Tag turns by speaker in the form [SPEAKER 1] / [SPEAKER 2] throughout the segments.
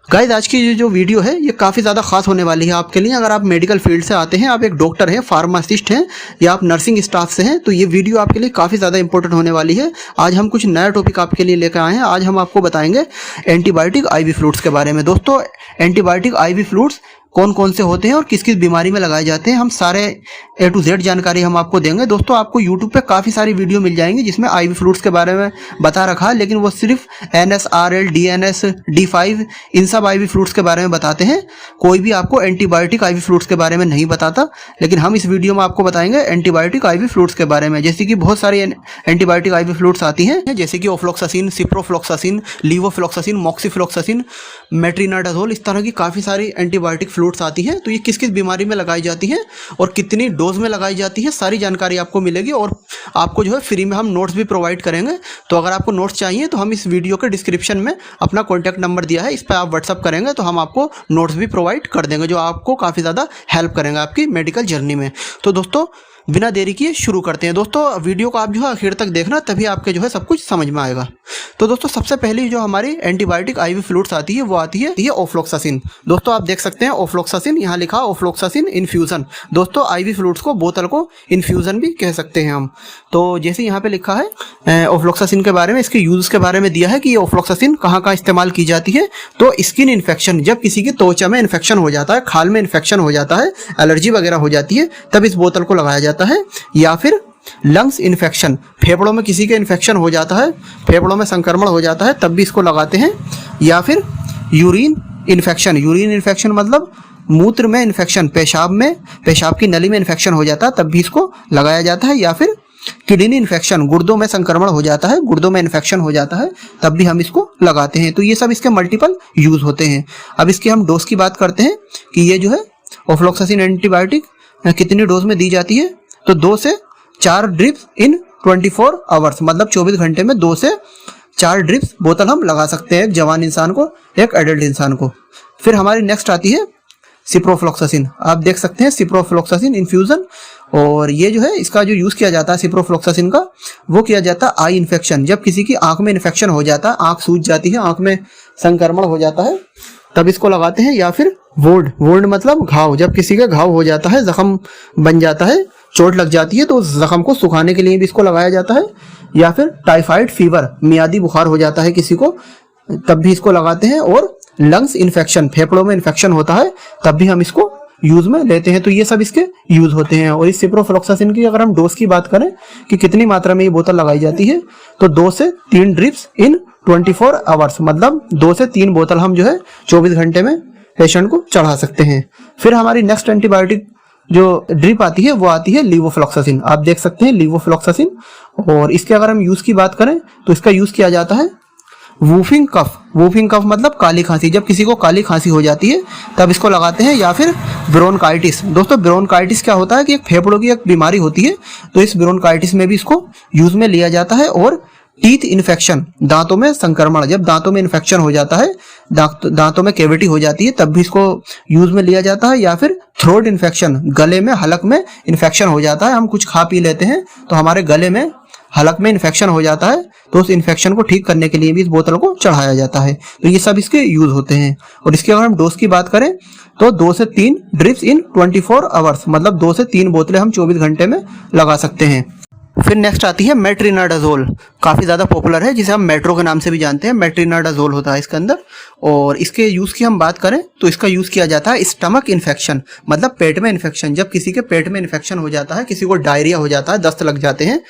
[SPEAKER 1] Guys आज की जो वीडियो है ये काफ़ी ज़्यादा खास होने वाली है आपके लिए। अगर आप मेडिकल फील्ड से आते हैं, आप एक डॉक्टर हैं, फार्मासिस्ट हैं या आप नर्सिंग स्टाफ से हैं, तो ये वीडियो आपके लिए काफ़ी ज़्यादा इंपॉर्टेंट होने वाली है। आज हम कुछ नया टॉपिक आपके लिए लेकर आए हैं। आज हम आपको बताएंगे एंटीबायोटिक आईवी फ्लूइड्स के बारे में। दोस्तों, एंटीबायोटिक आईवी फ्लूइड्स कौन कौन से होते हैं और किस किस बीमारी में लगाए जाते हैं, हम सारे A to Z जानकारी हम आपको देंगे। दोस्तों, आपको YouTube पे काफ़ी सारी वीडियो मिल जाएंगी जिसमें आईवी फ्लूइड्स के बारे में बता रखा है, लेकिन वो सिर्फ NSRL, DNS, D5 इन सब आईवी फ्लूइड्स के बारे में बताते हैं। कोई भी आपको एंटीबायोटिक आईवी फ्लूइड्स के बारे में नहीं बताता, लेकिन हम इस वीडियो में आपको बताएंगे एंटीबायोटिक आईवी फ्लूइड्स के बारे में। जैसे कि बहुत सारी एंटीबायोटिक आईवी फ्लूइड्स आती हैं, जैसे कि ओफ्लॉक्सासिन, सिप्रोफ्लॉक्सासिन, लीवोफ्लॉक्सासिन, मॉक्सिफ्लॉक्सासिन, मेट्रिनाडाजोल, इस तरह की काफ़ी सारी एंटीबायोटिक फ्लूइड्स आती हैं। तो ये किस किस बीमारी में लगाई जाती हैं और कितनी डोज में लगाई जाती है, सारी जानकारी आपको मिलेगी। और आपको जो है फ्री में हम नोट्स भी प्रोवाइड करेंगे। तो अगर आपको नोट्स चाहिए तो हम इस वीडियो के डिस्क्रिप्शन में अपना कॉन्टैक्ट नंबर दिया है, इस पर आप व्हाट्सअप करेंगे तो हम आपको नोट्स भी प्रोवाइड कर देंगे, जो आपको काफ़ी ज़्यादा हेल्प करेंगे आपकी मेडिकल जर्नी में। तो दोस्तों, बिना देरी किए शुरू करते हैं। दोस्तों, वीडियो को आप जो है आखिर तक देखना, तभी आपके जो है सब कुछ समझ में आएगा। तो दोस्तों, सबसे पहली जो हमारी एंटीबायोटिक आईवी फ्लूइड्स आती है वो आती है ओफ्लॉक्सासिन। दोस्तों, आप देख सकते हैं ओफ्लॉक्सासिन, यहाँ लिखा ओफ्लॉक्सासिन इन्फ्यूज़न। दोस्तों, आईवी फ्लूइड्स को, बोतल को इन्फ्यूज़न भी कह सकते हैं हम। तो जैसे यहाँ पे लिखा है ओफ्लॉक्सासिन के बारे में, इसके यूज़ के बारे में दिया है कि ये ओफ्लॉक्सासिन कहाँ कहाँ इस्तेमाल की जाती है। तो स्किन इन्फेक्शन, जब किसी की त्वचा में इन्फेक्शन हो जाता है, खाल में इन्फेक्शन हो जाता है, एलर्जी वगैरह हो जाती है, तब इस बोतल को लगाया जाता है। या फिर लंग्स इन्फेक्शन, फेफड़ों में किसी के इन्फेक्शन हो जाता है, फेफड़ों में संक्रमण हो जाता है, तब भी इसको लगाते हैं। या फिर यूरिन इन्फेक्शन, यूरिन इन्फेक्शन मतलब मूत्र में इन्फेक्शन, पेशाब की नली में इन्फेक्शन हो जाता है, तब भी इसको लगाया जाता है। या फिर किडनी इन्फेक्शन, गुर्दों में संक्रमण हो जाता है, गुर्दों में इन्फेक्शन हो जाता है, तब भी हम इसको लगाते हैं। तो ये सब इसके मल्टीपल यूज होते हैं। अब इसकी हम डोज की बात करते हैं कि ये जो है ओफ्लॉक्सासिन एंटीबायोटिक कितनी डोज में दी जाती है। तो 2 से 4 ड्रिप्स इन 24 आवर्स, मतलब 24 घंटे में 2 से 4 ड्रिप्स बोतल हम लगा सकते हैं, एक जवान इंसान को, एक एडल्ट इंसान को। फिर हमारी नेक्स्ट आती है सिप्रोफ्लॉक्सासिन। आप देख सकते हैं सिप्रोफ्लॉक्सासिन इन्फ्यूज़न। और ये जो है इसका जो यूज़ किया जाता है सिप्रोफ्लॉक्सासिन का, वो किया जाता है आई इन्फेक्शन, जब किसी की आंख में इन्फेक्शन हो जाता है, आंख सूज जाती है, आंख में संक्रमण हो जाता है, तब इसको लगाते हैं। या फिर वोंड मतलब घाव, जब किसी का घाव हो जाता है, जख्म बन जाता है, चोट लग जाती है, तो उस जख्म को सुखाने के लिए भी इसको लगाया जाता है। या फिर टाइफाइड फीवर, मियादी बुखार हो जाता है किसी को, तब भी इसको लगाते हैं। और लंग्स इन्फेक्शन, फेफड़ों में इन्फेक्शन होता है, तब भी हम इसको यूज में लेते हैं। तो ये सब इसके यूज होते हैं। और इस सिप्रोफ्लॉक्सासिन की अगर हम डोज की बात करें कि कितनी मात्रा में ये बोतल लगाई जाती है, तो 2 से 3 ड्रिप्स इन 24 आवर्स, मतलब 2 से 3 बोतल हम जो है 24 घंटे में पेशेंट को चढ़ा सकते हैं। फिर हमारी नेक्स्ट एंटीबायोटिक जो ड्रिप आती है वो आती है लीवोफ्लॉक्सासिन। आप देख सकते हैं लीवोफ्लॉक्सासिन। और इसके अगर हम यूज की बात करें तो इसका यूज किया जाता है वूफिंग कफ मतलब काली खांसी, जब किसी को काली खांसी हो जाती है तब इसको लगाते हैं। या फिर ब्रोंकाइटिस। दोस्तों, ब्रोंकाइटिस क्या होता है कि एक फेफड़ों की एक बीमारी होती है, तो इस ब्रोंकाइटिस में भी इसको यूज में लिया जाता है। और टीथ इन्फेक्शन, दांतों में संक्रमण, जब दांतों में इन्फेक्शन हो जाता है, दांतों में कैविटी हो जाती है, तब भी इसको यूज में लिया जाता है। या फिर थ्रोट इन्फेक्शन, गले में, हलक में इन्फेक्शन हो जाता है, हम कुछ खा पी लेते हैं तो हमारे गले में, हलक में इन्फेक्शन हो जाता है, तो उस इन्फेक्शन को ठीक करने के लिए भी इस बोतल को चढ़ाया जाता है। तो ये सब इसके यूज होते हैं। और इसके अगर हम डोज की बात करें तो 2 से 3 ड्रिप्स इन 24 आवर्स, मतलब 2 से 3 बोतलें हम 24 घंटे में लगा सकते हैं। फिर नेक्स्ट आती है मेट्रिनाडाजोल, काफ़ी ज़्यादा पॉपुलर है, जिसे हम मेट्रो के नाम से भी जानते हैं। मेट्रिनाडाजोल होता है इसके अंदर। और इसके यूज़ की हम बात करें तो इसका यूज़ किया जाता है स्टमक इन्फेक्शन, मतलब पेट में इन्फेक्शन, जब किसी के पेट में इन्फेक्शन हो जाता है, किसी को डायरिया हो जाता है, दस्त लग जाते हैं,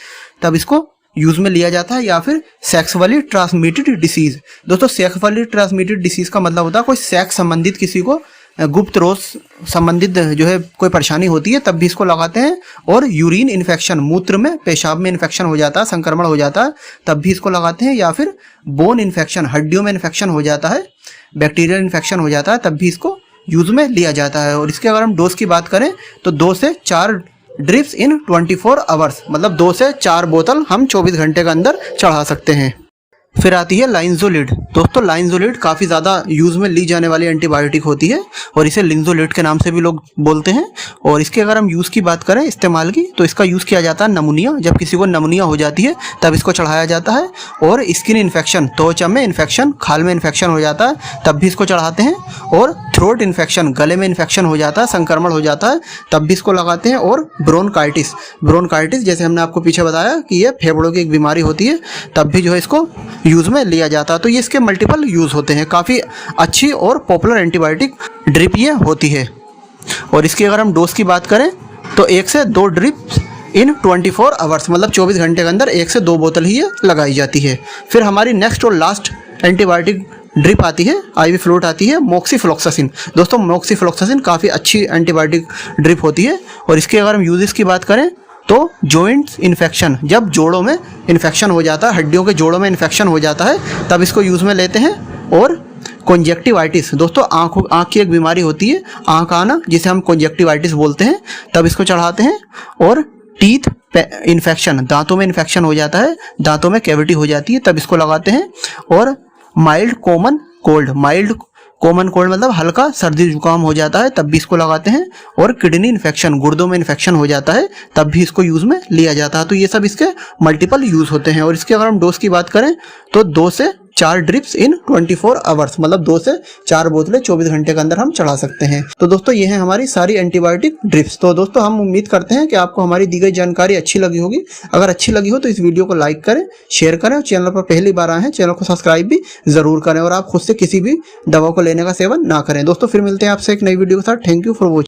[SPEAKER 1] तब इसको यूज़ में लिया जाता है। या फिर सेक्सुअली ट्रांसमिटेड डिसीज़। दोस्तों, सेक्सुअली ट्रांसमिटेड डिसीज़ का मतलब होता है कोई सेक्स संबंधित, किसी को गुप्त रोग संबंधित जो है कोई परेशानी होती है, तब भी इसको लगाते हैं। और यूरिन इन्फेक्शन, मूत्र में, पेशाब में इन्फेक्शन हो जाता है, संक्रमण हो जाता है, तब भी इसको लगाते हैं। या फिर बोन इन्फेक्शन, हड्डियों में इन्फेक्शन हो जाता है, बैक्टीरियल इन्फेक्शन हो जाता है, तब भी इसको यूज में लिया जाता है। और इसके अगर हम डोज की बात करें तो 2 से 4 ड्रिप्स इन 24 आवर्स, मतलब 2 से 4 बोतल हम 24 घंटे के अंदर चढ़ा सकते हैं। फिर आती है लाइंजोलिड। दोस्तों लाइंजोलिड काफ़ी ज़्यादा यूज़ में ली जाने वाली एंटीबायोटिक होती है और इसे लिंजोलिड के नाम से भी लोग बोलते हैं। और इसके अगर हम यूज़ की बात करें इस्तेमाल की, तो इसका यूज़ किया जाता है नमूनिया, जब किसी को नमूनिया हो जाती है तब इसको चढ़ाया जाता है। और स्किन इन्फेक्शन, त्वचा में इन्फेक्शन, खाल में इन्फेक्शन हो जाता है तब भी इसको चढ़ाते हैं। और थ्रोट इन्फेक्शन, गले में इन्फेक्शन हो जाता है, संक्रमण हो जाता है तब भी इसको लगाते हैं। और ब्रोनकाइटिस, ब्रोनकाइटिस जैसे हमने आपको पीछे बताया कि ये फेफड़ों की एक बीमारी होती है, तब भी जो है इसको यूज़ में लिया जाता है। तो ये इसके मल्टीपल यूज़ होते हैं, काफ़ी अच्छी और पॉपुलर एंटीबायोटिक ड्रिप ये होती है। और इसकी अगर हम डोज की बात करें तो 1 से 2 ड्रिप इन 24 आवर्स, मतलब 24 घंटे के अंदर 1 से 2 बोतल ही ये लगाई जाती है। फिर हमारी नेक्स्ट और लास्ट एंटीबायोटिक ड्रिप आती है, आईवी फ्लूइड आती है, मोक्सीफ्लोक्सासिन। दोस्तों मोक्सीफ्लोक्सासिन काफ़ी अच्छी एंटीबायोटिक ड्रिप होती है। और इसके अगर हम यूजेस की बात करें तो जॉइंट्स इन्फेक्शन, जब जोड़ों में इन्फेक्शन हो जाता है, हड्डियों के जोड़ों में इन्फेक्शन हो जाता है तब इसको यूज़ में लेते हैं। और कॉन्जेक्टिवाइटिस, दोस्तों आँख की एक बीमारी होती है, आँख आना, जिसे हम कॉन्जेक्टिवाइटिस बोलते हैं, तब इसको चढ़ाते हैं। और टीथ इन्फेक्शन, दांतों में इन्फेक्शन हो जाता है, दांतों में कैविटी हो जाती है तब इसको लगाते हैं। और mild common cold, mild common cold मतलब हल्का सर्दी जुकाम हो जाता है तब भी इसको लगाते हैं। और किडनी इन्फेक्शन, गुर्दों में इन्फेक्शन हो जाता है तब भी इसको यूज़ में लिया जाता है। तो ये सब इसके मल्टीपल यूज़ होते हैं। और इसके अगर हम डोज की बात करें तो 2 से 4 ड्रिप्स इन 24 आवर्स, मतलब 2 से 4 बोतलें 24 घंटे के अंदर हम चढ़ा सकते हैं। तो दोस्तों ये है हमारी सारी एंटीबायोटिक ड्रिप्स। तो दोस्तों हम उम्मीद करते हैं कि आपको हमारी दी गई जानकारी अच्छी लगी होगी। अगर अच्छी लगी हो तो इस वीडियो को लाइक करें, शेयर करें, और चैनल पर पहली बार आए हैं चैनल को सब्सक्राइब भी जरूर करें। और आप खुद से किसी भी दवा को लेने का सेवन ना करें। दोस्तों फिर मिलते हैं आपसे एक नई वीडियो के साथ। Thank you for watching.